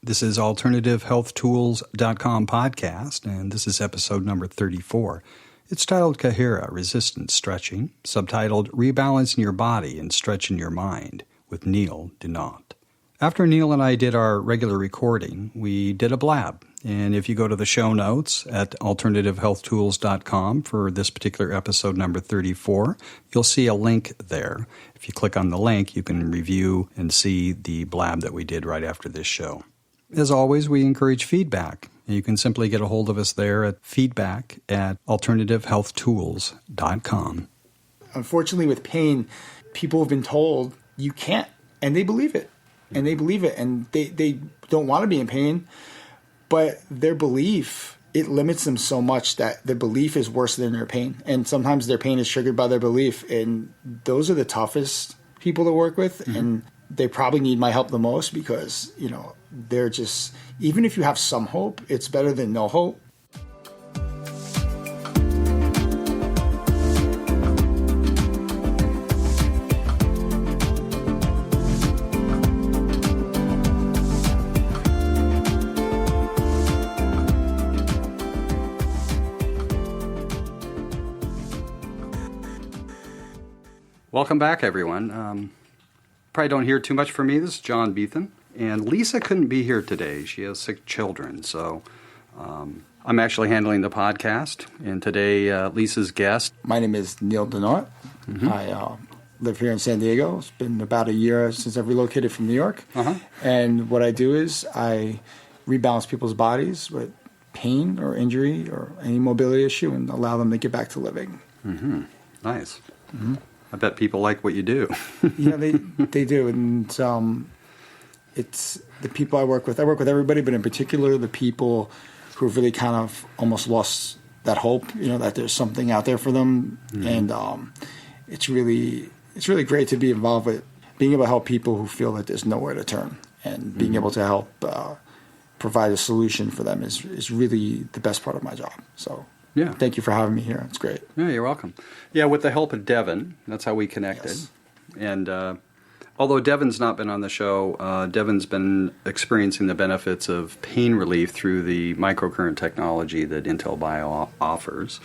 This is AlternativeHealthTools.com podcast, and this is episode number 34. It's titled Ki-hara Resistance Stretching, subtitled Rebalancing Your Body and Stretching Your Mind with Neil Denaut. After Neil and I did our regular recording, we did a blab. And if you go to the show notes at AlternativeHealthTools.com for this particular episode number 34, you'll see a link there. If you click on the link, you can review and see the blab that we did right after this show. As always, we encourage feedback. You can simply get a hold of us there at feedback@AlternativeHealthTools.com. Unfortunately, with pain, people have been told you can't, and they believe it. And they believe it, and they don't want to be in pain, but their belief, it limits them so much that their belief is worse than their pain. And sometimes their pain is triggered by their belief, and those are the toughest people to work with, and they probably need my help the most because, you know, they're just, even if you have some hope, it's better than no hope. Welcome back, everyone. Probably don't hear too much from me. This is John Beethan. And Lisa couldn't be here today. She has sick children. So I'm actually handling the podcast. And today, Lisa's guest. My name is Neil Denaut. I live here in San Diego. It's been about a year since I've relocated from New York. And what I do is I rebalance people's bodies with pain or injury or any mobility issue and allow them to get back to living. Nice. I bet people like what you do. Yeah, they do. And it's the people I work with. I work with everybody, but in particular the people who have really kind of almost lost that hope, you know, that there's something out there for them. And it's really great to be involved with being able to help people who feel that there's nowhere to turn. And being able to help provide a solution for them is really the best part of my job. So yeah, thank you for having me here. It's great. Yeah, you're welcome. Yeah, with the help of Devin, that's how we connected. Yes. And although Devin's not been on the show, Devin's been experiencing the benefits of pain relief through the microcurrent technology that Intel Bio offers.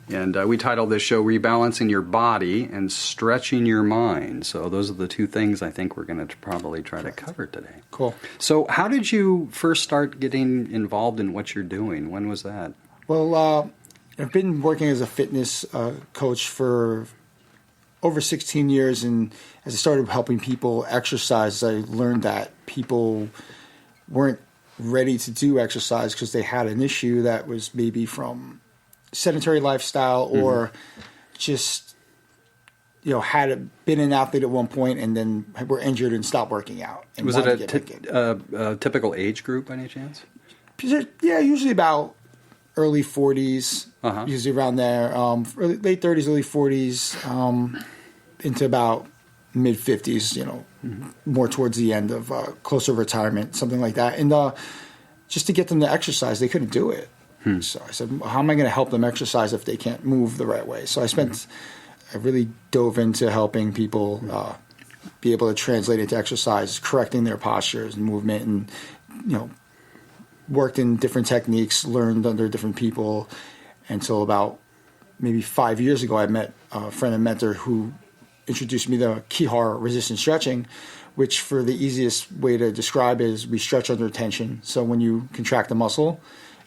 And we titled this show Rebalancing Your Body and Stretching Your Mind. So those are the two things I think we're going to probably try to cover today. Cool. So how did you first start getting involved in what you're doing? When was that? Well, I've been working as a fitness coach for over 16 years, and as I started helping people exercise, I learned that people weren't ready to do exercise because they had an issue that was maybe from sedentary lifestyle or just, you know, had been an athlete at one point and then were injured and stopped working out. And was it a typical age group by any chance? Yeah, usually about early 40s, usually around there, late 30s, early 40s, into about mid 50s, you know, more towards the end of closer retirement, something like that. And just to get them to exercise, they couldn't do it. So I said, how am I going to help them exercise if they can't move the right way? So I really dove into helping people be able to translate into exercise, correcting their postures and movement, and, you know, worked in different techniques, learned under different people, until about maybe 5 years ago, I met a friend and mentor who introduced me to Ki-hara Resistance Stretching, which for the easiest way to describe is we stretch under tension. So when you contract the muscle,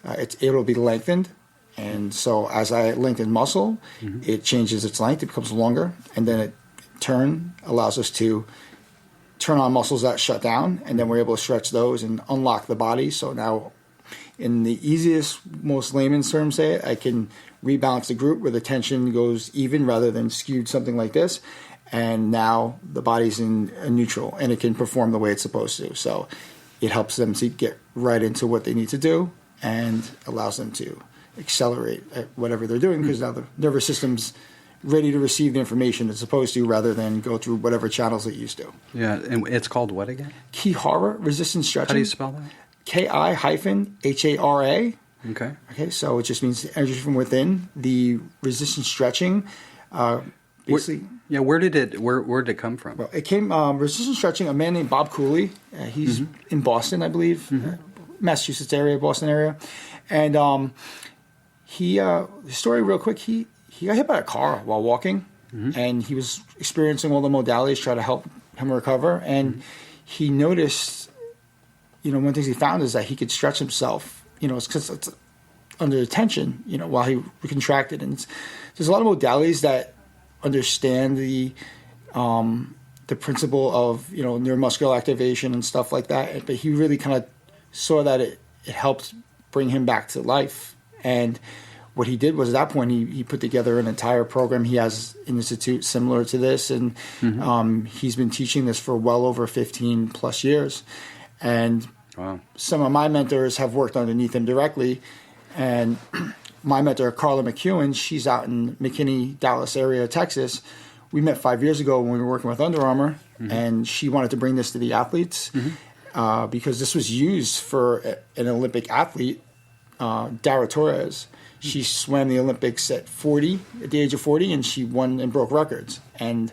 it's able to be lengthened. And so as I lengthen muscle, it changes its length, it becomes longer, and then it allows us to turn on muscles that shut down, and then we're able to stretch those and unlock the body. So now, in the easiest, most layman's terms say it, I can rebalance the group where the tension goes even rather than skewed, something like this. And now the body's in a neutral, and it can perform the way it's supposed to. So it helps them to get right into what they need to do and allows them to accelerate at whatever they're doing, because now the nervous system's ready to receive the information it's supposed to rather than go through whatever channels it used to. Yeah, and it's called what again? Ki-hara Resistance Stretching. How do you spell that? Ki-hara. Okay. Okay, so it just means energy from within. The resistance stretching, basically. Yeah, where did it come from? Well, it came resistance stretching. A man named Bob Cooley. He's in Boston, I believe, Massachusetts area, Boston area, and the story real quick. He got hit by a car while walking, and he was experiencing all the modalities try to help him recover, and he noticed, one of the things he found is that he could stretch himself. It's because it's under tension, while he contracted, and there's a lot of modalities that understand the principle of neuromuscular activation and stuff like that, but he really kind of saw that it helped bring him back to life. And what he did was at that point he put together an entire program. He has an institute similar to this, and he's been teaching this for well over 15 plus years. And some of my mentors have worked underneath him directly, and my mentor, Carla McEwen, she's out in McKinney, Dallas area, Texas. We met 5 years ago when we were working with Under Armour, and she wanted to bring this to the athletes because this was used for an Olympic athlete, Dara Torres. She swam the Olympics at the age of 40, and she won and broke records. And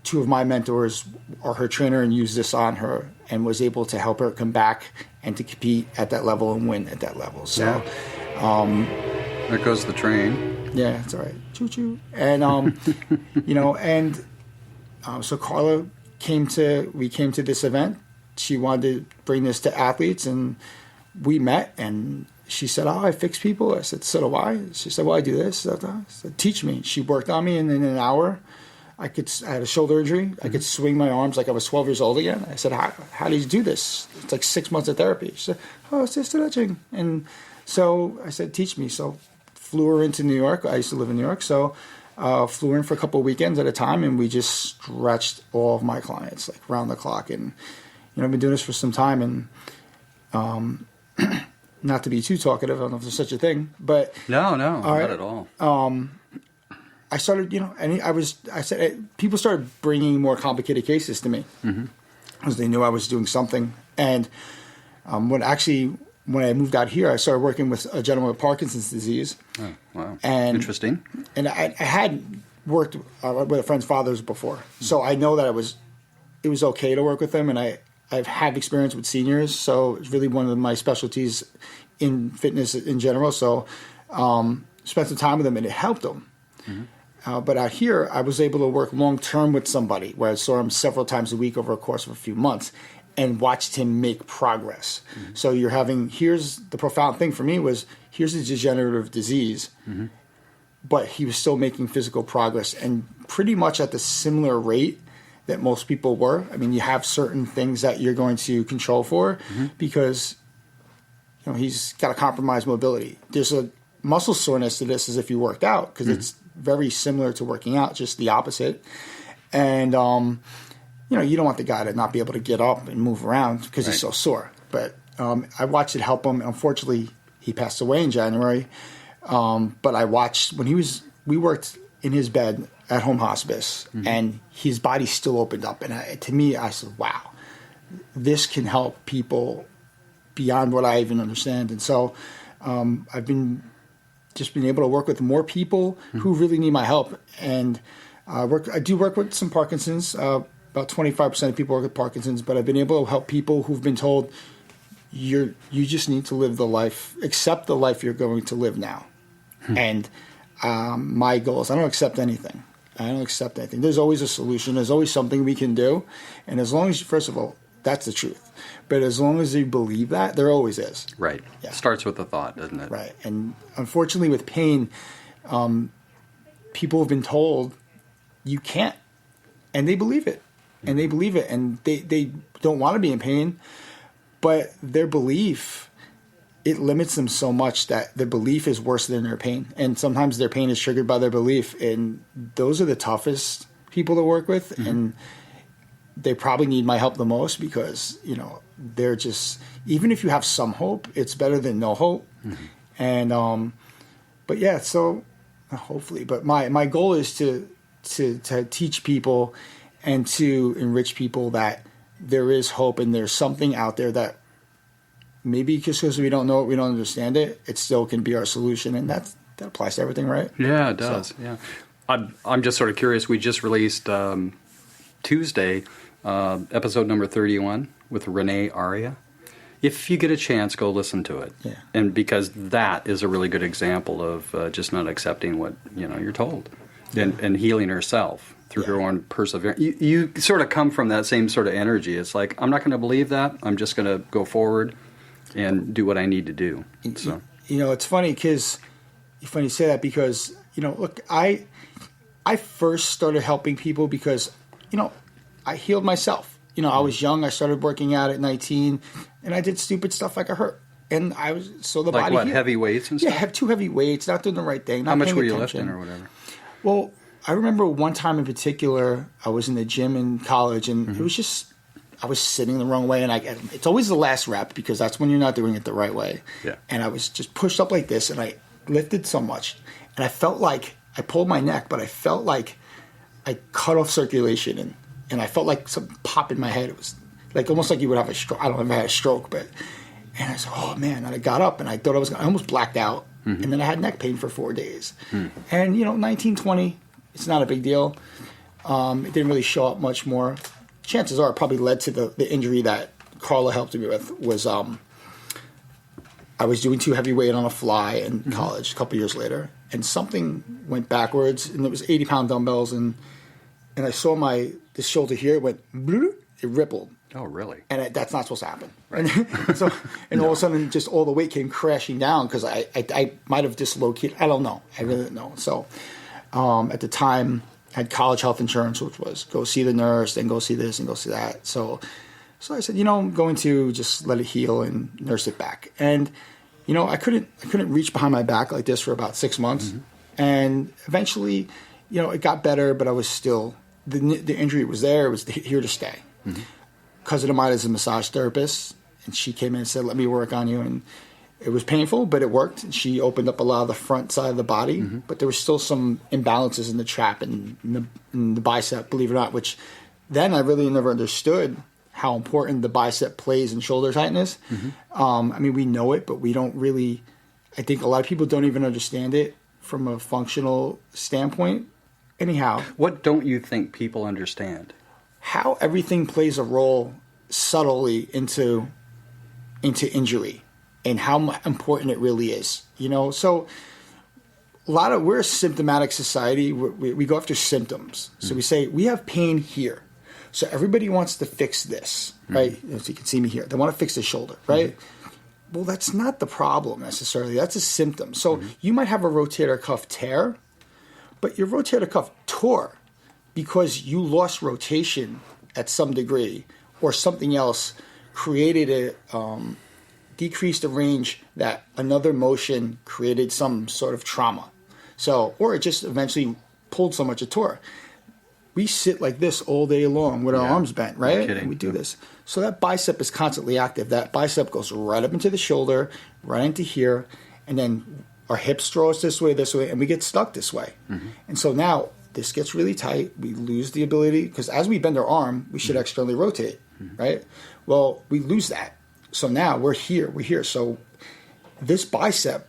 two of my mentors are her trainer and used this on her and was able to help her come back and to compete at that level and win at that level. So, there goes the train. Yeah, it's all right. Choo-choo. And, so Carla came to this event. She wanted to bring this to athletes, and we met, and she said, I fix people. I said, so do I. She said, well, I do this. I said, teach me. She worked on me, and in an hour, I had a shoulder injury. I could swing my arms like I was 12 years old again. I said, how do you do this? It's like 6 months of therapy. She said, it's just stretching. And so I said, teach me. So flew her into New York. I used to live in New York. So flew in for a couple of weekends at a time, and we just stretched all of my clients like round the clock. And, I've been doing this for some time, and not to be too talkative, I don't know if there's such a thing, but no, not at all. I started, people started bringing more complicated cases to me because they knew I was doing something. And when I moved out here, I started working with a gentleman with Parkinson's disease. Oh, wow. And, interesting. And I had worked with a friend's fathers before, so I know that it was okay to work with them, and I've had experience with seniors, so it's really one of my specialties in fitness in general. So spent some time with them, and it helped them. But out here, I was able to work long-term with somebody where I saw him several times a week over a course of a few months and watched him make progress. So here's the profound thing for me was, here's a degenerative disease, but he was still making physical progress and pretty much at the similar rate that most people were. I mean, you have certain things that you're going to control for because he's got a compromised mobility. There's a muscle soreness to this as if you worked out because it's very similar to working out, just the opposite. And, you don't want the guy to not be able to get up and move around because he's so sore. But I watched it help him. Unfortunately, he passed away in January. But I watched when we worked in his bed at home hospice, and his body still opened up. And to me, I said, wow, this can help people beyond what I even understand. And so I've been able to work with more people who really need my help. And I do work with some Parkinson's. About 25% of people work with Parkinson's, but I've been able to help people who've been told, you just need to live the life, accept the life you're going to live now. And my goal is I don't accept anything. There's always a solution. There's always something we can do. And as long as, first of all, that's the truth. But as long as you believe that, there always is. Right. Yeah. Starts with a thought, doesn't it? Right. And unfortunately with pain, people have been told you can't. And they believe it. And they don't want to be in pain. But their belief, it limits them so much that their belief is worse than their pain. And sometimes their pain is triggered by their belief. And those are the toughest people to work with. And they probably need my help the most because, they're just, even if you have some hope, it's better than no hope. And, but yeah, so hopefully, but my goal is to teach people and to enrich people that there is hope and there's something out there that maybe just because we don't know it, we don't understand it, it still can be our solution. And that applies to everything, right? Yeah, it does. So. Yeah. I'm just sort of curious. We just released Tuesday episode number 31 with Renee Aria. If you get a chance, go listen to it. Yeah. And because that is a really good example of just not accepting what you're told, and healing herself through her own perseverance. You sort of come from that same sort of energy. It's like, I'm not going to believe that. I'm just going to go forward and do what I need to do. So it's funny because you say that because look, I first started helping people because I healed myself. I was young. I started working out at 19, and I did stupid stuff like I hurt. And I was the like body what, healed. Heavy weights and stuff? Yeah, have too heavy weights, not doing the right thing. Not How much paying were you attention. lifting or whatever? Well, I remember one time in particular, I was in the gym in college, and it was just I was sitting the wrong way, and it's always the last rep because that's when you're not doing it the right way. Yeah. And I was just pushed up like this, and I lifted so much, and I felt like I pulled my neck, but I felt like I cut off circulation, and I felt like some pop in my head. It was like almost like you would have a stroke. I don't know if I had a stroke, and I said, "Oh man!" And I got up, and I thought I almost blacked out, and then I had neck pain for 4 days. And 19, 20, it's not a big deal. It didn't really show up much more. Chances are, it probably led to the injury that Carla helped me with. Was I was doing too heavy weight on a fly in college a couple years later, and something went backwards, and it was 80-pound dumbbells, and I saw this shoulder here, it went, it rippled. Oh, really? And that's not supposed to happen. Right. And all of a sudden, just all the weight came crashing down because I might have dislocated. I don't know. I really don't know. So at the time, I had college health insurance, which was go see the nurse, then go see this and go see that. So I said, I'm going to just let it heal and nurse it back. And I couldn't reach behind my back like this for about 6 months. And eventually, it got better, but I was still the injury was there. It was here to stay. Cousin of mine is a massage therapist, and she came in and said, "Let me work on you." And it was painful, but it worked. And she opened up a lot of the front side of the body, but there was still some imbalances in the trap and in the bicep, believe it or not, which then I really never understood how important the bicep plays in shoulder tightness. We know it, but we don't really, I think a lot of people don't even understand it from a functional standpoint. Anyhow. What don't you think people understand? How everything plays a role subtly into injury and how important it really is. So we're a symptomatic society. We go after symptoms. So we say, we have pain here. So everybody wants to fix this, right? So you can see me here. They want to fix the shoulder, right? Well, that's not the problem necessarily. That's a symptom. So you might have a rotator cuff tear, but your rotator cuff tore because you lost rotation at some degree or something else created decreased the range that another motion created some sort of trauma. So, or it just eventually pulled so much it tore. We sit like this all day long with our arms bent, right? No kidding. And we do this. So that bicep is constantly active. That bicep goes right up into the shoulder, right into here, and then our hips throw us this way, and we get stuck this way. And so now this gets really tight. We lose the ability, because as we bend our arm, we should externally rotate, right? Well, we lose that. So now we're here. So this bicep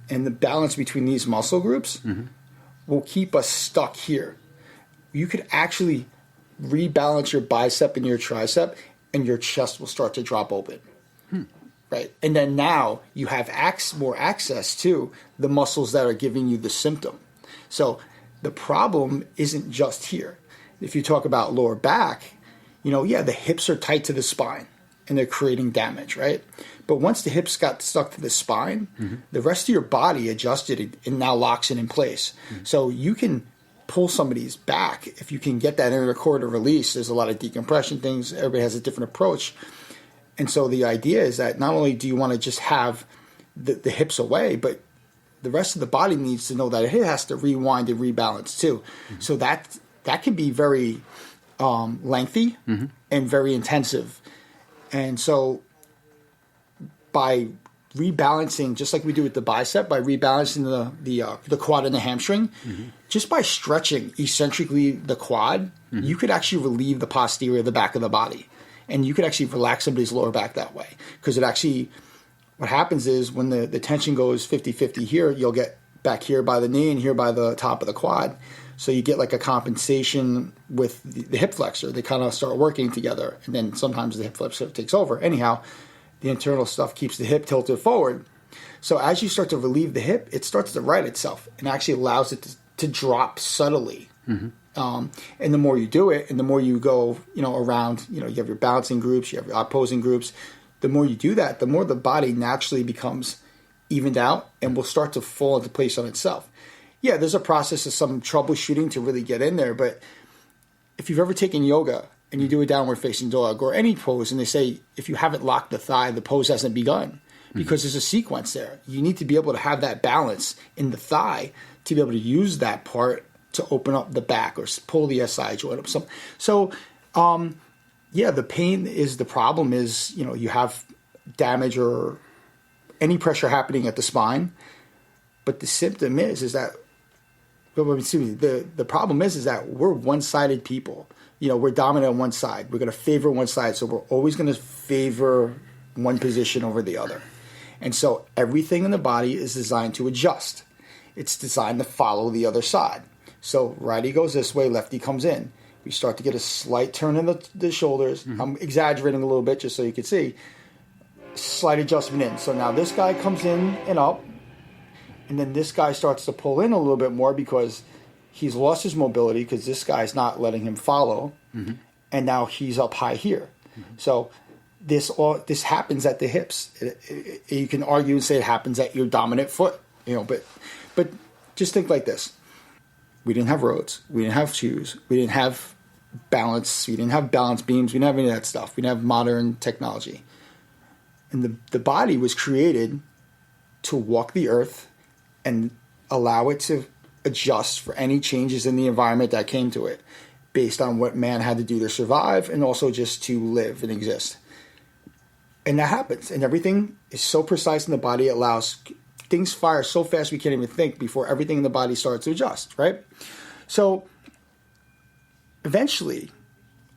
and the balance between these muscle groups will keep us stuck here. You could actually rebalance your bicep and your tricep, and your chest will start to drop open. Right? And then now you have more access to the muscles that are giving you the symptom. So the problem isn't just here. If you talk about lower back, the hips are tight to the spine and they're creating damage, right? But once the hips got stuck to the spine, the rest of your body adjusted and now locks it in place. So you can pull somebody's back if you can get that intercostal release. There's a lot of decompression things. Everybody has a different approach. And so the idea is that not only do you want to just have the hips away, but the rest of the body needs to know that it has to rewind and rebalance too. So that can be very lengthy and very intensive. And so by rebalancing, just like we do with the bicep, by rebalancing the quad and the hamstring, just by stretching eccentrically the quad, you could actually relieve the posterior, the back of the body. And you could actually relax somebody's lower back that way. Because what happens is when the tension goes 50-50 here, you'll get back here by the knee and here by the top of the quad. So you get like a compensation with the hip flexor. They kind of start working together, and then sometimes the hip flexor takes over. Anyhow, the internal stuff keeps the hip tilted forward. So as you start to relieve the hip, it starts to right itself and actually allows it to drop subtly. And the more you do it, and the more you go, around, you have your balancing groups, you have your opposing groups. The more you do that, the more the body naturally becomes evened out and will start to fall into place on itself. Yeah, there's a process of some troubleshooting to really get in there, but if you've ever taken yoga and you do a downward facing dog or any pose, and they say if you haven't locked the thigh, the pose hasn't begun, because there's a sequence there. You need to be able to have that balance in the thigh to be able to use that part to open up the back or pull the SI joint up. So, the pain is the problem. Is you have damage or any pressure happening at the spine, but the symptom is that. The problem is that we're one-sided people. We're dominant on one side. We're going to favor one side, so we're always going to favor one position over the other. And so everything in the body is designed to adjust. It's designed to follow the other side. So righty goes this way, lefty comes in. We start to get a slight turn in the shoulders. I'm exaggerating a little bit just so you can see. Slight adjustment in. So now this guy comes in and up. And then this guy starts to pull in a little bit more because he's lost his mobility because this guy's not letting him follow. And now he's up high here. So this happens at the hips. You can argue and say it happens at your dominant foot, but just think like this. We didn't have roads. We didn't have shoes. We didn't have balance. We didn't have balance beams. We didn't have any of that stuff. We didn't have modern technology. And the body was created to walk the earth and allow it to adjust for any changes in the environment that came to it based on what man had to do to survive and also just to live and exist. And that happens. And everything is so precise in the body, it allows things fire so fast we can't even think before everything in the body starts to adjust, right? So eventually,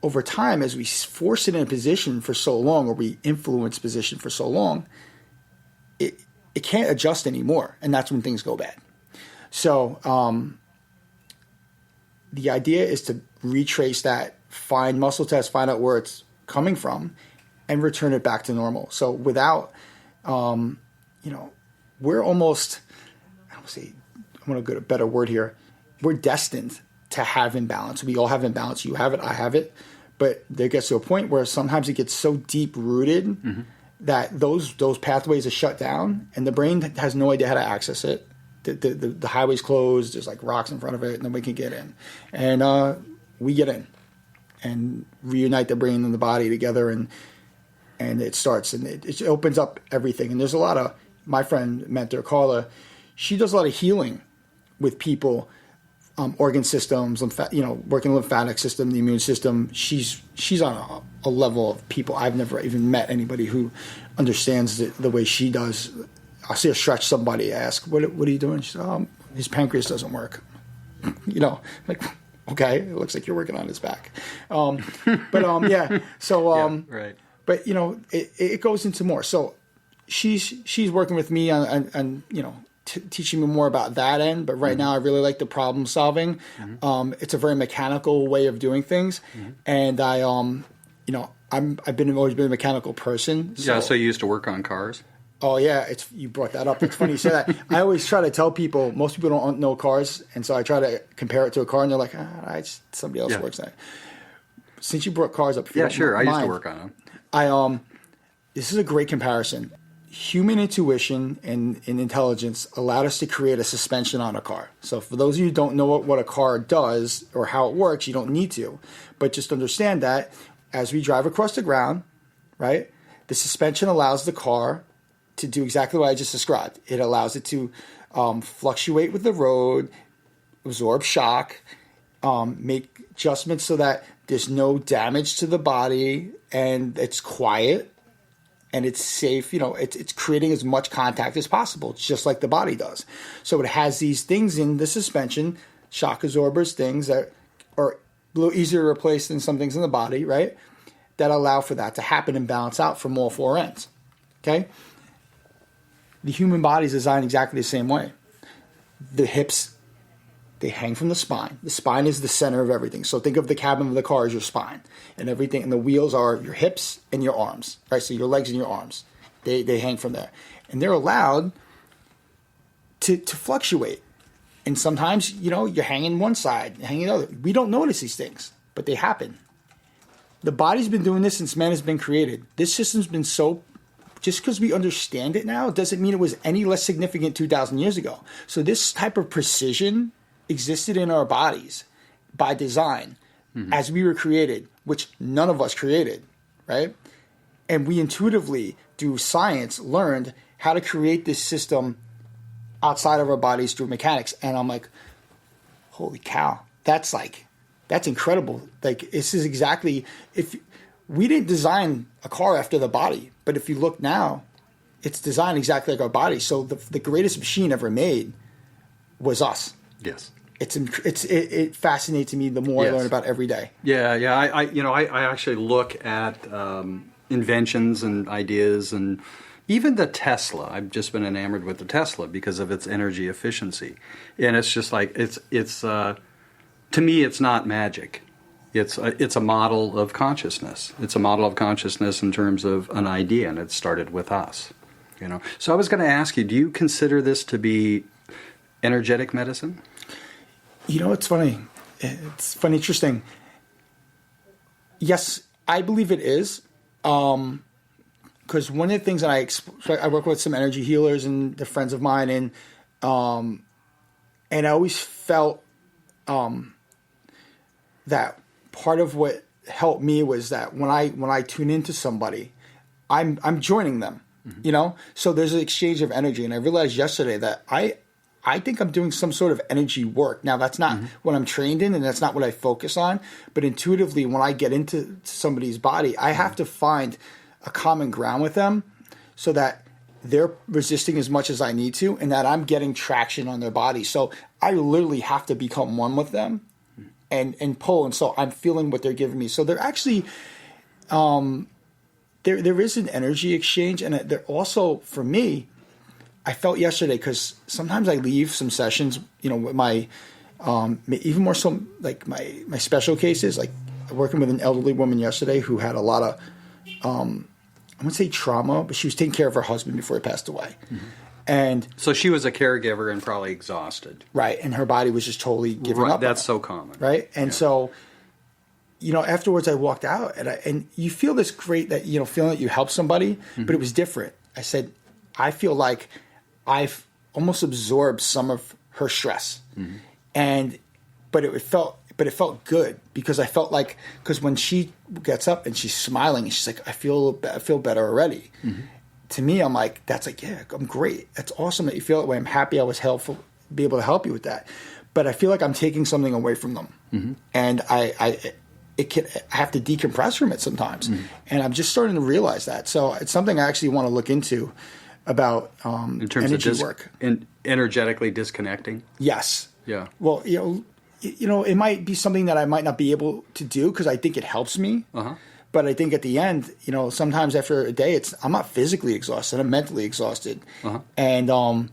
over time, as we force it in a position for so long, or we influence position for so long, it can't adjust anymore, and that's when things go bad. So the idea is to retrace that, find muscle test, find out where it's coming from, and return it back to normal. So without, we're almost, I want to get a better word here, we're destined to have imbalance. We all have imbalance. You have it, I have it. But there gets to a point where sometimes it gets so deep-rooted that those pathways are shut down, and the brain has no idea how to access it. The highway's closed. There's like rocks in front of it, and then we can get in. And we get in and reunite the brain and the body together, and it starts, and it opens up everything. And there's a lot of, my friend, mentor, Carla, she does a lot of healing with people, organ systems, working the lymphatic system, the immune system. She's on a level of people I've never even met anybody who understands the way she does. I'll see her stretch somebody, ask, what are you doing? She said, his pancreas doesn't work. Like, okay, it looks like you're working on his back. Yeah. So, right. But it goes into more. So she's working with me on teaching me more about that end. But right now, I really like the problem solving. It's a very mechanical way of doing things, and I've always been a mechanical person. So. Yeah. So you used to work on cars. Oh yeah, you brought that up. It's funny you say that. I always try to tell people, most people don't know cars, and so I try to compare it to a car, and they're like, somebody else works on it. Since you brought cars up, I used to work on them. This is a great comparison. Human intuition and intelligence allowed us to create a suspension on a car. So for those of you who don't know what a car does or how it works, you don't need to, but just understand that as we drive across the ground, right, the suspension allows the car to do exactly what I just described. It allows it to fluctuate with the road, absorb shock, make adjustments so that there's no damage to the body, and it's quiet and it's safe. It's creating as much contact as possible, just like the body does. So it has these things in the suspension, shock absorbers, things that are a little easier to replace than some things in the body, right, that allow for that to happen and balance out from all four ends. Okay? The human body is designed exactly the same way. the hips, they hang from the spine. The spine is the center of everything. So think of the cabin of the car as your spine, and everything, and the wheels are your hips and your arms, right? So your legs and your arms, they hang from there, and they're allowed to fluctuate. And sometimes, you're hanging one side, hanging the other. We don't notice these things, but they happen. The body's been doing this since man has been created. This system's been just because we understand it now doesn't mean it was any less significant 2,000 years ago. So this type of precision existed in our bodies by design as we were created, which none of us created, right? And we intuitively, through science, learned how to create this system outside of our bodies through mechanics. And I'm like, holy cow, that's incredible. Like, this is exactly, if we didn't design a car after the body, but if you look now, it's designed exactly like our body. So the greatest machine ever made was us. Yes. It fascinates me the more I learn about every day. Yeah. I actually look at inventions and ideas, and even the Tesla. I've just been enamored with the Tesla because of its energy efficiency, and it's just like it's to me, it's not magic. It's a model of consciousness. It's a model of consciousness in terms of an idea, and it started with us. So I was going to ask you: do you consider this to be energetic medicine? It's funny. Interesting. Yes, I believe it is. Because one of the things that I work with some energy healers and they're friends of mine, and I always felt that part of what helped me was that when I tune into somebody, I'm joining them, So there's an exchange of energy, and I realized yesterday that I think I'm doing some sort of energy work. Now, that's not what I'm trained in, and that's not what I focus on. But intuitively, when I get into somebody's body, I have to find a common ground with them so that they're resisting as much as I need to, and that I'm getting traction on their body. So I literally have to become one with them and pull. And so I'm feeling what they're giving me. So they're actually there is an energy exchange, and they're also, for me, I felt yesterday, because sometimes I leave some sessions, with my, even more so like my special cases, like working with an elderly woman yesterday who had a lot of, I wouldn't say trauma, but she was taking care of her husband before he passed away. And so she was a caregiver and probably exhausted. Right. And her body was just totally giving up. That's so common. Right. And so, afterwards I walked out and you feel this great that, feeling that you helped somebody, but it was different. I said, I feel like I've almost absorbed some of her stress, but it felt good, because I felt like, because when she gets up and she's smiling and she's like, I feel better already. To me, I'm like, that's like, yeah, I'm great. That's awesome that you feel that way. I'm happy I was helpful, be able to help you with that. But I feel like I'm taking something away from them, and I have to decompress from it sometimes, and I'm just starting to realize that. So it's something I actually want to look into. About in terms energy of work, energetically disconnecting. Yes. Yeah. Well, it might be something that I might not be able to do because I think it helps me. But I think at the end, sometimes after a day, I'm not physically exhausted. I'm mentally exhausted, and I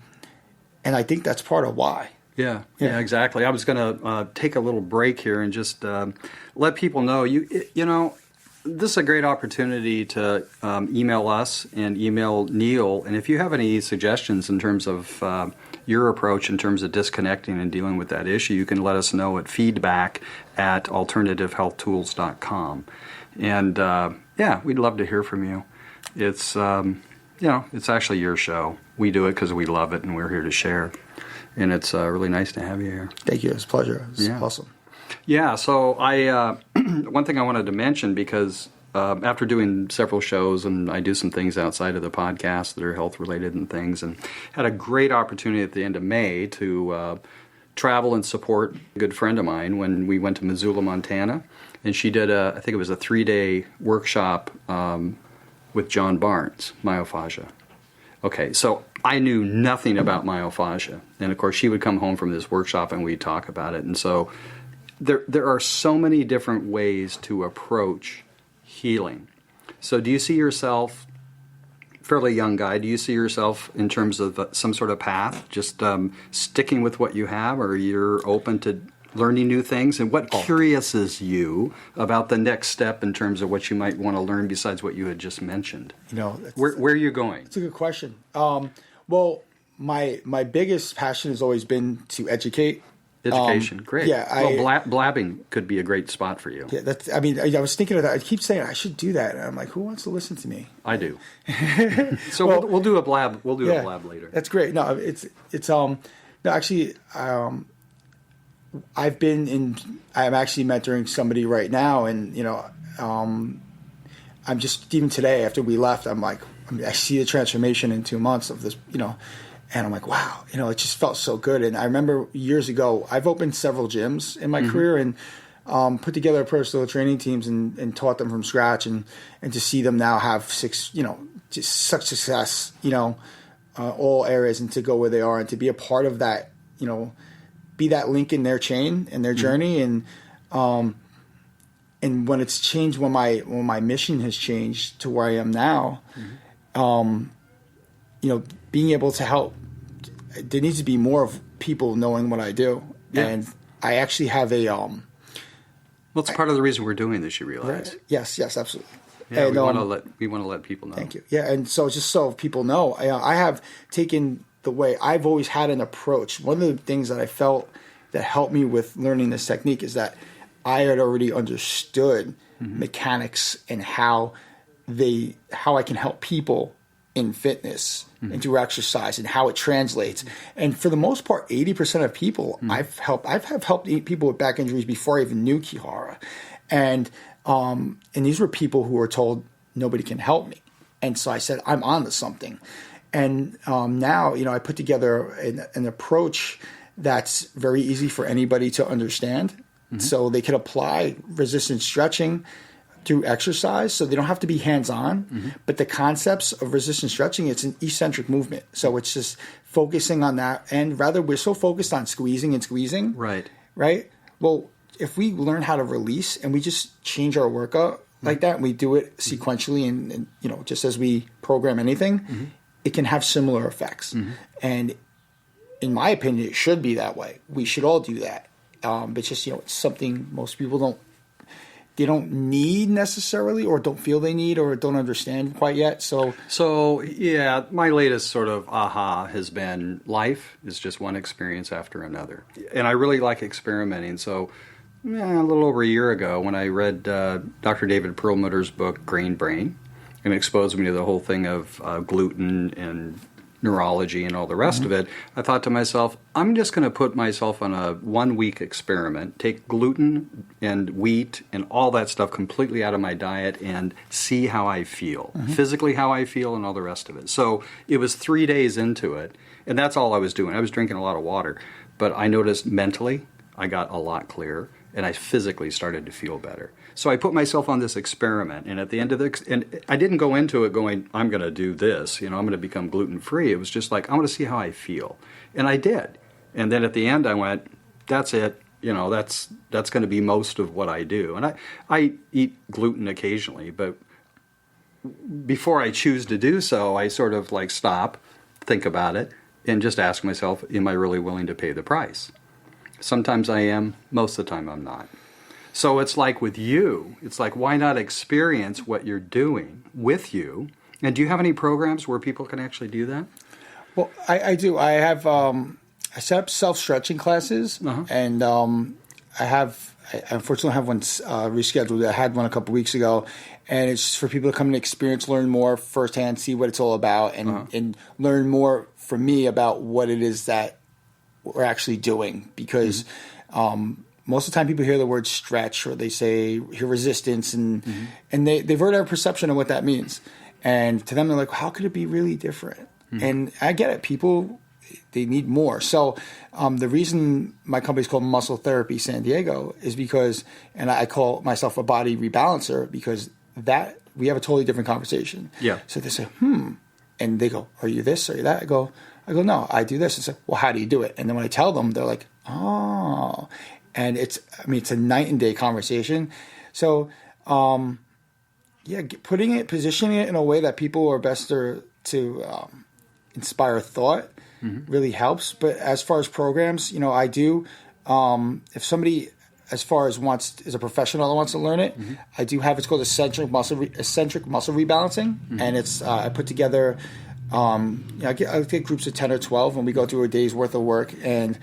think that's part of why. Yeah, exactly. I was going to take a little break here and just let people know this is a great opportunity to email us and email Neil. And if you have any suggestions in terms of your approach in terms of disconnecting and dealing with that issue, you can let us know at feedback@alternativehealthtools.com. And we'd love to hear from you. It's it's actually your show. We do it because we love it and we're here to share. And it's really nice to have you here. Thank you. It's a pleasure. It's awesome. Yeah, so I one thing I wanted to mention, because after doing several shows, and I do some things outside of the podcast that are health-related and things, and had a great opportunity at the end of May to travel and support a good friend of mine when we went to Missoula, Montana, and she did I think it was a 3-day workshop with John Barnes, myophagia. Okay, so I knew nothing about myophagia, and of course she would come home from this workshop and we'd talk about it, and so there are so many different ways to approach healing. So do you see yourself fairly young guy. Do you see yourself in terms of some sort of path, just sticking with what you have, or you're open to learning new things? And what curiouses you about the next step in terms of what you might want to learn besides what you had just mentioned? Where are you going? That's a good question. Well, my biggest passion has always been to educate. Education, great. Yeah, blabbing could be a great spot for you. Yeah, I was thinking of that. I keep saying I should do that, and I'm like, who wants to listen to me? I do. So we'll do a blab. We'll do a blab later. That's great. No, no, actually, I'm actually mentoring somebody right now, and I'm just, even today after we left, I see the transformation in 2 months of this, and I'm like, wow, it just felt so good. And I remember years ago, I've opened several gyms in my career and put together personal training teams and taught them from scratch, and to see them now have just such success, all areas, and to go where they are and to be a part of that, be that link in their chain and their journey. And when it's changed, when my mission has changed to where I am now, being able to help, there needs to be more of people knowing what I do. Yeah. And I actually have a, well, it's part of the reason we're doing this, you realize. Yes, absolutely. Yeah, and, we want to let people know. Thank you. Yeah. And so just so people know, I have taken the way I've always had an approach. One of the things that I felt that helped me with learning this technique is that I had already understood mechanics and how I can help people in fitness and through exercise and how it translates. And for the most part, 80% of people I've helped people with back injuries before I even knew KiHara. And these were people who were told nobody can help me. And so I said, I'm on to something. And now, I put together an approach that's very easy for anybody to understand. So they can apply resistance stretching through exercise, so they don't have to be hands-on. But the concepts of resistance stretching, it's an eccentric movement. So it's just focusing on that. And rather, we're so focused on squeezing. Right. Well, if we learn how to release and we just change our workout like that, and we do it sequentially and just as we program anything, it can have similar effects. And in my opinion, it should be that way. We should all do that. But just, it's something most people don't need necessarily, or don't feel they need, or don't understand quite yet. So yeah, my latest sort of aha has been life is just one experience after another. And I really like experimenting. So a little over a year ago, when I read Dr. David Perlmutter's book, Grain Brain, and exposed me to the whole thing of gluten and neurology and all the rest of it, I thought to myself, I'm just going to put myself on a 1-week experiment, take gluten and wheat and all that stuff completely out of my diet and see how I feel, physically how I feel and all the rest of it. So it was 3 days into it, and that's all I was doing. I was drinking a lot of water, but I noticed mentally I got a lot clearer, and I physically started to feel better. So I put myself on this experiment, and at the end of and I didn't go into it going, I'm going to do this, I'm going to become gluten-free. It was just like, I want to see how I feel. And I did. And then at the end I went, that's it. That's going to be most of what I do. And I eat gluten occasionally, but before I choose to do so, I sort of stop, think about it, and just ask myself, am I really willing to pay the price? Sometimes I am, most of the time I'm not. So it's like with you, it's like, why not experience what you're doing with you? And do you have any programs where people can actually do that? Well, I do. I have, I set up self-stretching classes, and I unfortunately have one rescheduled. I had one a couple weeks ago, and it's for people to come and experience, learn more firsthand, see what it's all about, and learn more from me about what it is that we're actually doing. Because most of the time people hear the word stretch, or they hear resistance, and they've heard our perception of what that means. And to them, they're like, how could it be really different? And I get it. People, they need more. So the reason my company is called Muscle Therapy San Diego is because, and I call myself a body rebalancer, because that we have a totally different conversation. Yeah. So they say, and they go, are you this? Are you that? I go, no, I do this. And say, well, how do you do it? And then when I tell them, they're like, oh. And it's a night and day conversation. So positioning it in a way that people are best to inspire thought really helps. But as far as programs, I do. If somebody, as far as is a professional that wants to learn it, I do have. It's called Eccentric Muscle Rebalancing, and it's I put together. I get groups of 10 or 12, and we go through a day's worth of work, and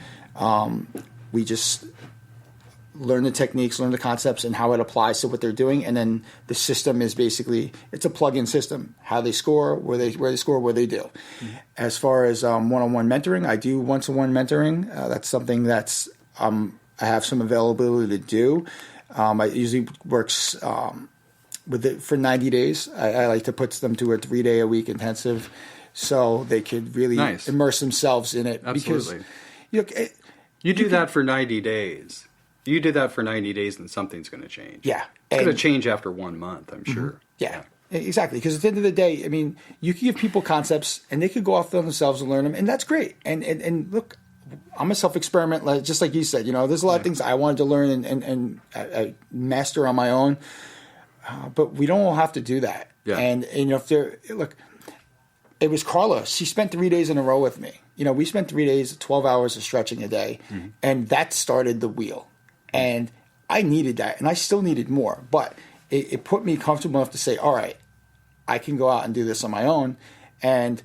we just learn the techniques, learn the concepts, and how it applies to what they're doing. And then the system is basically, it's a plug-in system. How they score, where they score, what they do. As far as one-on-one mentoring, I do one-to-one mentoring. That's something that's I have some availability to do. I usually works with it for 90 days. I like to put them to a 3-day-a-week intensive, so they could really immerse themselves in it. Absolutely. Because you do that for 90 days. You do that for 90 days, and something's going to change. Yeah. It's going to change after 1 month, I'm sure. Yeah, exactly. Because at the end of the day, I mean, you can give people concepts, and they could go off on themselves and learn them, and that's great. And look, I'm a self-experiment, just like you said. There's a lot of things I wanted to learn and I master on my own, but we don't all have to do that. Yeah. And if look, it was Carla. She spent 3 days in a row with me. We spent 3 days, 12 hours of stretching a day, and that started the wheel. And I needed that, and I still needed more. But it put me comfortable enough to say, all right, I can go out and do this on my own. And,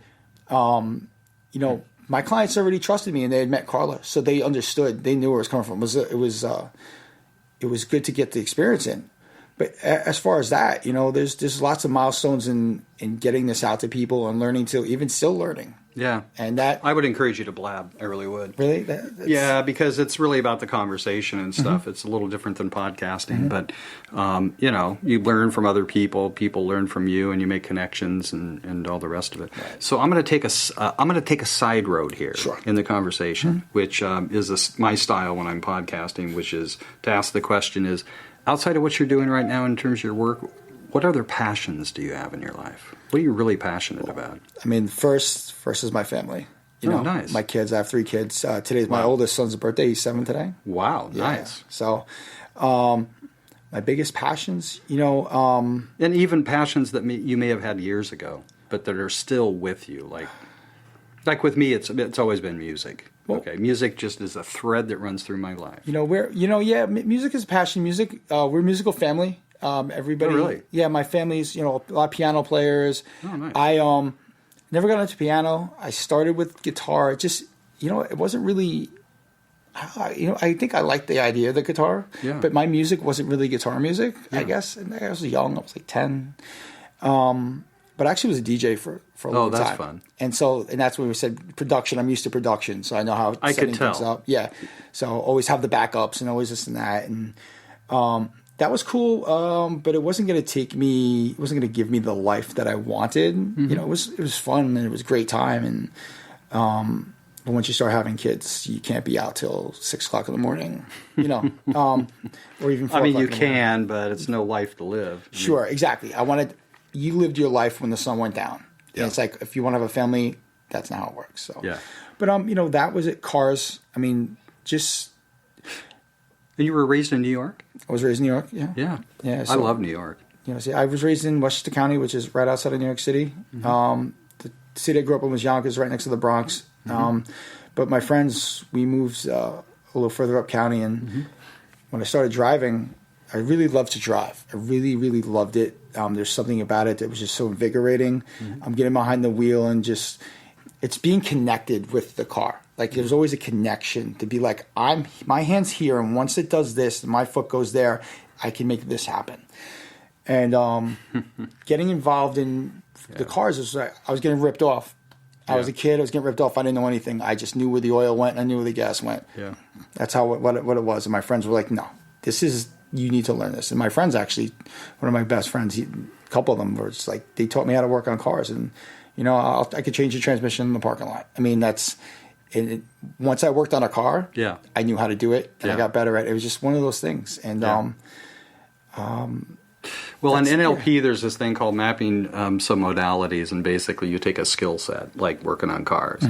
my clients already trusted me, and they had met Carla. So they understood. They knew where it was coming from. It was good to get the experience in. But as far as that, there's lots of milestones in getting this out to people and learning even still learning. Yeah. And that I would encourage you to blab. I really would. Really? Yeah, because it's really about the conversation and stuff. It's a little different than podcasting, but you learn from other people. People learn from you, and you make connections and all the rest of it. Right. So I'm going to take a side road here in the conversation, which is my style when I'm podcasting, which is to ask the question is, outside of what you're doing right now in terms of your work, what other passions do you have in your life? What are you really passionate about? I mean, first is my family. Nice. My kids. I have 3 kids. Today's my oldest son's birthday. He's 7 today. Wow, nice. So, my biggest passions, and even passions that you may have had years ago, but that are still with you. Like with me, it's always been music. Well, music just is a thread that runs through my life. Music is a passion. Music. We're a musical family. Everybody. Oh, really? Yeah, my family's, a lot of piano players. Oh, nice. I never got into piano. I started with guitar. It just, it wasn't really, I think I liked the idea of the guitar. Yeah. But my music wasn't really guitar music, I guess. And I was young. I was like 10. But I actually was a DJ for a long time. Oh, that's fun. And that's when we said production. I'm used to production, so I know how setting things up. Yeah. So always have the backups and always this and that. And that was cool, but it wasn't going to give me the life that I wanted. It was fun and it was a great time. And but once you start having kids, you can't be out till 6 o'clock in the morning, or even 4 o'clock. You can, but it's no life to live. Sure, exactly. You lived your life when the sun went down. Yeah. And it's like, if you want to have a family, that's not how it works. So, yeah. But, that was it. Cars, just. And you were raised in New York? I was raised in New York, yeah. Yeah. Yeah. So, I love New York. I was raised in Westchester County, which is right outside of New York City. The city I grew up in was Yonkers, right next to the Bronx. But my friends, we moved a little further up county. And when I started driving, I really loved to drive. I really, really loved it. There's something about it that was just so invigorating. I'm getting behind the wheel and just, it's being connected with the car. Like there's always a connection to be like, my hand's here, and once it does this, and my foot goes there, I can make this happen. And getting involved in the cars was like, I was getting ripped off. I was a kid. I was getting ripped off. I didn't know anything. I just knew where the oil went, and I knew where the gas went. Yeah, that's what it was. And my friends were like, "No, you need to learn this." And my friends, actually, one of my best friends, a couple of them were just like, they taught me how to work on cars, and I could change the transmission in the parking lot. Once I worked on a car, I knew how to do it, and I got better at it. It was just one of those things. And well, in NLP, there's this thing called mapping some modalities, and basically you take a skill set, like working on cars,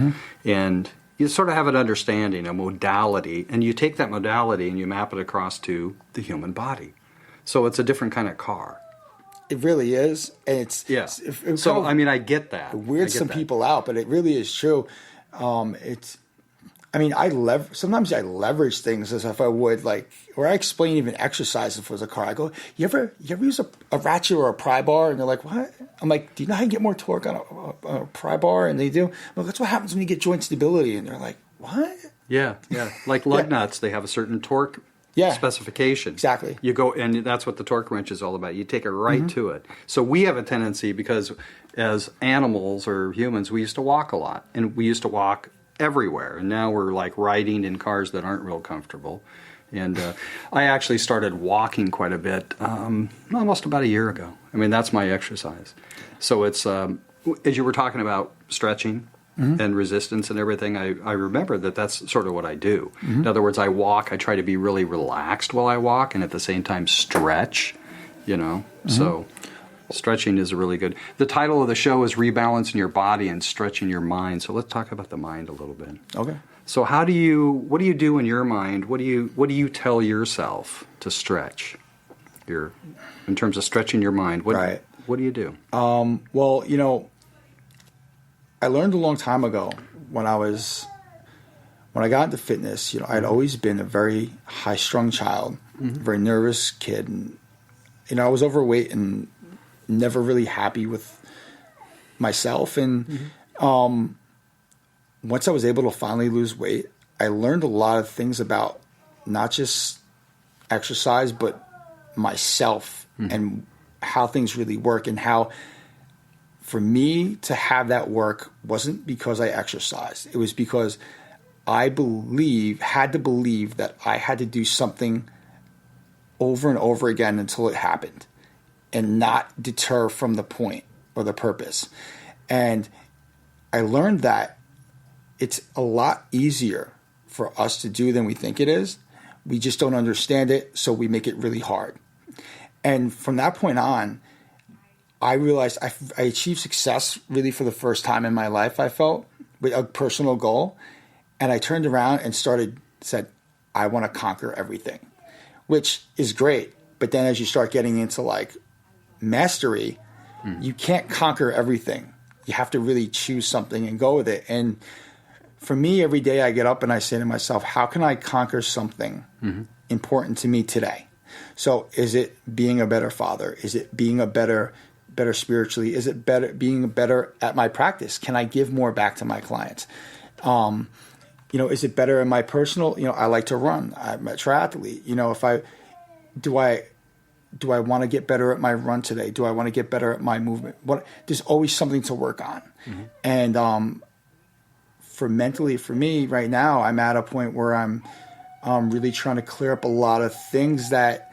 and you sort of have an understanding, a modality, and you take that modality and you map it across to the human body. So it's a different kind of car. It really is, and it's So I mean, I get that. It weirds some people out, but it really is true. I mean, sometimes I leverage things as if I would or I explain even exercise if it was a car. I go, you ever use a ratchet or a pry bar? And they're like, what? I'm like, do you know how you get more torque on a pry bar? And they do. I'm like, that's what happens when you get joint stability. And they're like, what? Yeah. Like lug nuts, they have a certain torque specification. Exactly. You go, and that's what the torque wrench is all about. You take it right to it. So we have a tendency, because as animals or humans, we used to walk a lot, and we used to walk everywhere, and now we're like riding in cars that aren't real comfortable. And I actually started walking quite a bit almost about a year ago. I mean, that's my exercise. So it's as you were talking about stretching and resistance and everything, I remember that's sort of what I do. In other words, I walk, I try to be really relaxed while I walk, and at the same time stretch, so stretching is really good. The title of the show is Rebalancing Your Body and Stretching Your Mind. So let's talk about the mind a little bit. Okay. So what do you do in your mind? What do you tell yourself to stretch? In terms of stretching your mind, what do you do? Well, I learned a long time ago when I got into fitness, I'd always been a very high-strung child, very nervous kid, and I was overweight and never really happy with myself. And once I was able to finally lose weight, I learned a lot of things about not just exercise, but myself and how things really work, and how for me to have that work wasn't because I exercised. It was because I had to believe that I had to do something over and over again until it happened, and not deter from the point or the purpose. And I learned that it's a lot easier for us to do than we think it is. We just don't understand it, so we make it really hard. And from that point on, I realized I achieved success really for the first time in my life, I felt, with a personal goal. And I turned around and said, I want to conquer everything, which is great. But then as you start getting into mastery, you can't conquer everything. You have to really choose something and go with it. And for me, every day I get up and I say to myself, how can I conquer something important to me today? So is it being a better father? Is it being a better spiritually? Is it being better at my practice? Can I give more back to my clients? Is it better in my personal? I like to run. I'm a triathlete. Do I want to get better at my run today? Do I want to get better at my movement? There's always something to work on. And for me right now, I'm at a point where I'm really trying to clear up a lot of things that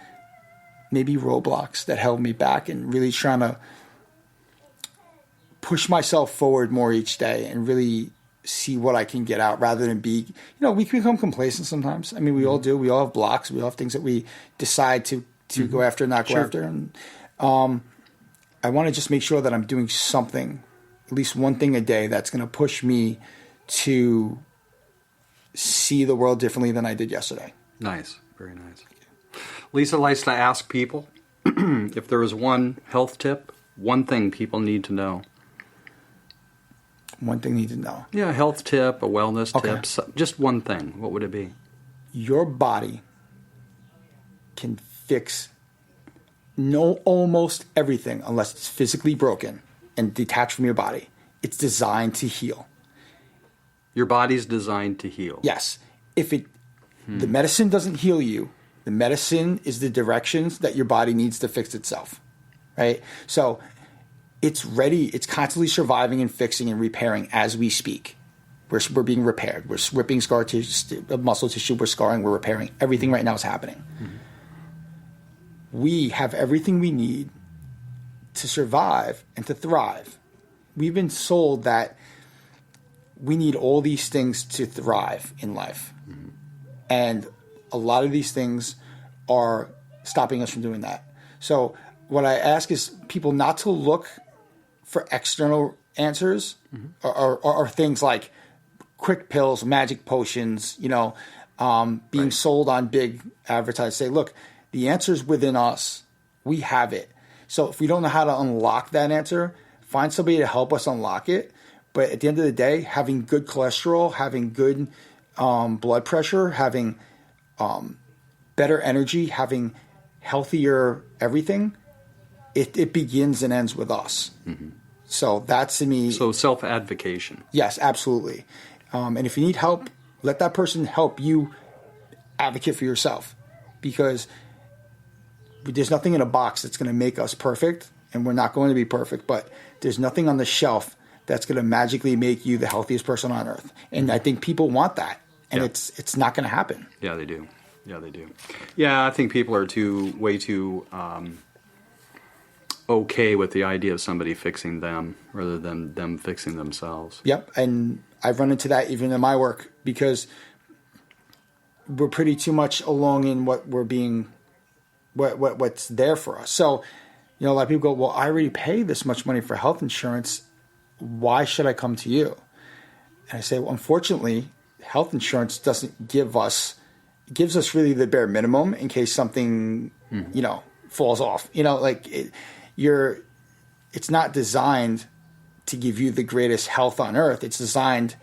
maybe roadblocks that held me back, and really trying to push myself forward more each day and really see what I can get out, rather than we can become complacent sometimes. I mean, we all do. We all have blocks. We all have things that we decide to go after, not go after. And I want to just make sure that I'm doing something, at least one thing a day, that's going to push me to see the world differently than I did yesterday. Nice. Very nice. Lisa likes to ask people if there is one health tip, one thing people need to know. One thing you need to know. Yeah, a health tip, a wellness tip, just one thing. What would it be? Your body can fix almost everything unless it's physically broken and detached from your body. It's designed to heal. Your body's designed to heal. Yes. If the medicine doesn't heal you, the medicine is the directions that your body needs to fix itself, right? So it's ready. It's constantly surviving and fixing and repairing as we speak. We're being repaired. We're ripping scar tissue, muscle tissue. We're scarring. We're repairing. Everything right now is happening. We have everything we need to survive and to thrive. We've been sold that we need all these things to thrive in life. And a lot of these things are stopping us from doing that. So what I ask is people not to look for external answers or things like quick pills, magic potions, being sold on big advertising. Say, look, the answer's within us. We have it. So if we don't know how to unlock that answer, find somebody to help us unlock it. But at the end of the day, having good cholesterol, having good blood pressure, having better energy, having healthier everything, it begins and ends with us. Mm-hmm. So that's, to me... So self-advocation. Yes, absolutely. And if you need help, let that person help you advocate for yourself. Because there's nothing in a box that's going to make us perfect, and we're not going to be perfect, but there's nothing on the shelf that's going to magically make you the healthiest person on earth. And I think people want that, and it's not going to happen. Yeah, they do. Yeah, I think people are way too okay with the idea of somebody fixing them rather than them fixing themselves. Yep, and I've run into that even in my work, because we're pretty too much along in what we're being, what's there for us. So, a lot of people go, well, I already pay this much money for health insurance. Why should I come to you? And I say, well, unfortunately, health insurance doesn't gives us really the bare minimum in case something, falls off. It's not designed to give you the greatest health on earth. It's designed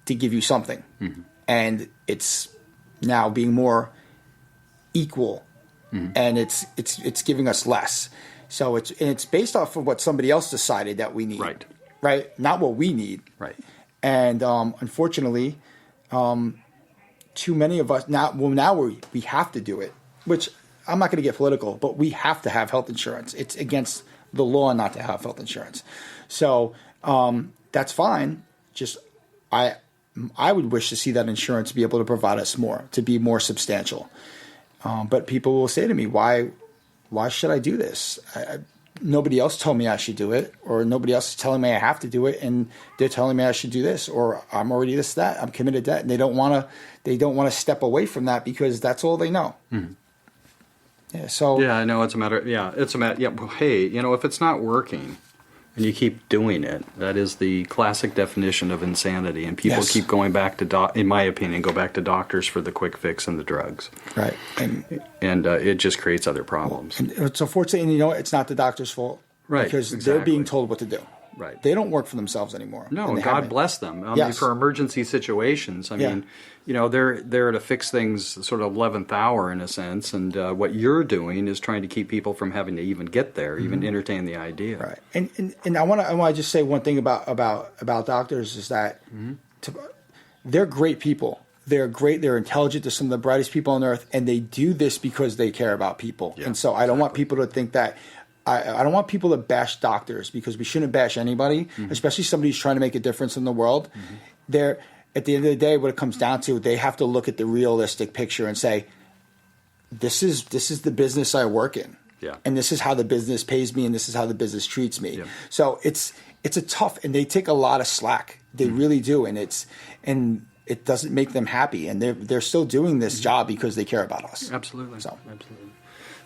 to give you something. Mm-hmm. And it's now being more equal, and it's giving us less. So it's based off of what somebody else decided that we need. Right? Not what we need. Right. And unfortunately, too many of us now we have to do it, which I'm not going to get political, but we have to have health insurance. It's against the law not to have health insurance. So that's fine. Just I would wish to see that insurance be able to provide us more, to be more substantial. But people will say to me, why should I do this? Nobody else told me I should do it, or nobody else is telling me I have to do it, and they're telling me I should do this, or I'm already this, that, I'm committed to that, and they don't want to step away from that because that's all they know. Mm-hmm. Yeah. So. Yeah, I know it's a matter. Yeah, it's a matter. Yeah. Well, hey, if it's not working, and you keep doing it, that is the classic definition of insanity. And people keep going back to, in my opinion, go back to doctors for the quick fix and the drugs. Right. And it just creates other problems. And it's unfortunate, and it's not the doctor's fault. Right. Because they're being told what to do. Right. They don't work for themselves anymore. No, God bless them. I mean, for emergency situations. I mean, they're there to fix things sort of 11th hour in a sense, and what you're doing is trying to keep people from having to even get there, even entertain the idea. Right. And I want to just say one thing about doctors is that they're great people. They're great. They're intelligent. They're some of the brightest people on earth, and they do this because they care about people. Yeah, and so I don't want people to think that. I don't want people to bash doctors, because we shouldn't bash anybody, especially somebody who's trying to make a difference in the world. They're, at the end of the day, what it comes down to, they have to look at the realistic picture and say, this is the business I work in. Yeah. And this is how the business pays me, and this is how the business treats me. Yeah. So it's a tough, and they take a lot of slack. They really do. And it doesn't make them happy. And they're still doing this job because they care about us. Absolutely. Absolutely.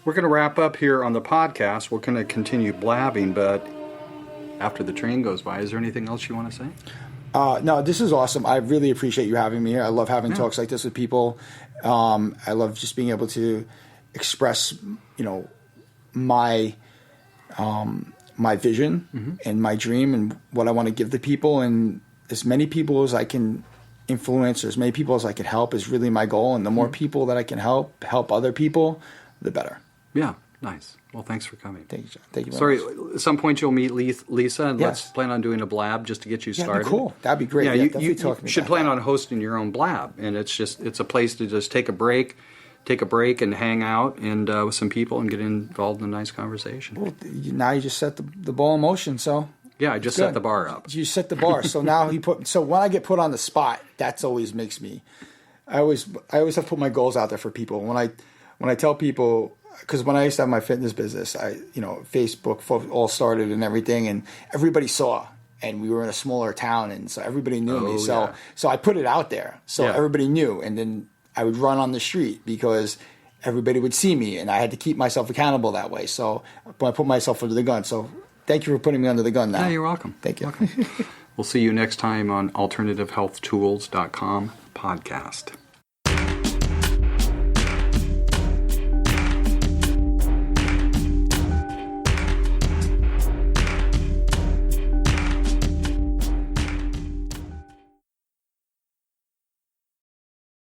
We're going to wrap up here on the podcast. We're going to continue blabbing, but after the train goes by, is there anything else you want to say? No, this is awesome. I really appreciate you having me here. I love having talks like this with people. I love just being able to express, my vision and my dream and what I want to give to people, and as many people as I can influence, or as many people as I can help is really my goal. And the more people that I can help other people, the better. Yeah, nice. Well, thanks for coming. Thank you, John. Thank you very much. Sorry, at some point you'll meet Lisa, and let's plan on doing a blab just to get you started. That'd be cool. That'd be great. Yeah, you should plan on hosting your own blab, and it's a place to just take a break and hang out and with some people and get involved in a nice conversation. Well, now you just set the ball in motion, so. Yeah, I just set the bar up. You set the bar. So now so when I get put on the spot, that's always makes me. I always have to put my goals out there for people. When I tell people, because when I used to have my fitness business, Facebook all started and everything, and everybody saw, and we were in a smaller town, and so everybody knew me. So I put it out there, so everybody knew, and then I would run on the street because everybody would see me, and I had to keep myself accountable that way. So I put myself under the gun. So thank you for putting me under the gun now. Yeah, you're welcome. Thank you. Welcome. We'll see you next time on AlternativeHealthTools.com podcast.